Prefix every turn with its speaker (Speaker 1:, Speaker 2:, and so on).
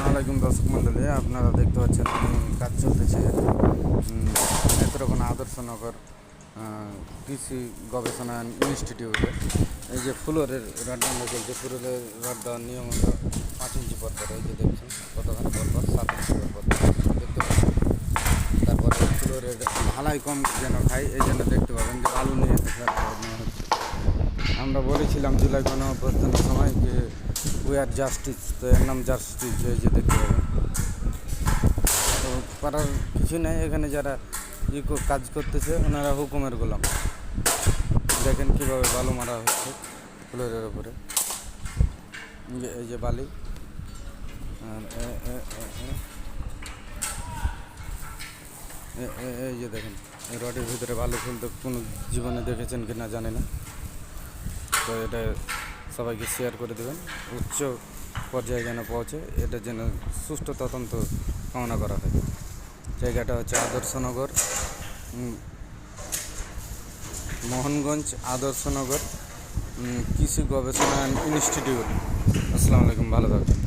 Speaker 1: আসসালামাইকুম দর্শক মণ্ডলী, আপনারা দেখতে পাচ্ছেন কাজ চলতেছে নেত্রকোনা আদর্শনগর কৃষি গবেষণা ইনস্টিটিউটে। এই যে ফ্লোরের রডগুলো চলছে, ফ্লোরের রড দেওয়ার নিয়ম হলো 5 ইঞ্চি পর পর। এই যে দেখছেন কতখানি পর পর, 7 ইঞ্চি পর পর দেখতে পাচ্ছেন। তারপরে ফ্লোরের ঢালাই কম যেন খায়, এই জন্য দেখতে পাবেন যে আলু নিয়ে নেওয়া হচ্ছে। আমরা বলেছিলাম জুলাই গণঅভ্যুত্থানের সময় যে উই আর জাস্টিস, তো এর নাম জাস্টিস। এই যে দেখতে পাবেন, তো করার কিছু নেই। এখানে যারা কাজ করতেছে ওনারা হুকুমের গোলাম। দেখেন কীভাবে বালু মারা হচ্ছে ফ্লোরের ওপরে। এই যে বালি, আর এই যে দেখেন এই রডের ভিতরে বালু ফেলতে কোনো জীবনে দেখেছেন কি না জানি না। তো এটা সবাইকে শেয়ার করে দেবেন, উচ্চ পর্যায়ে যেন পৌঁছে, এটা যেন সুষ্ঠু তদন্ত কামনা করা হয়। জায়গাটা হচ্ছে আদর্শনগর, মোহনগঞ্জ আদর্শনগর কৃষি গবেষণা ইনস্টিটিউট। আসসালামু আলাইকুম, ভালো থাকবেন।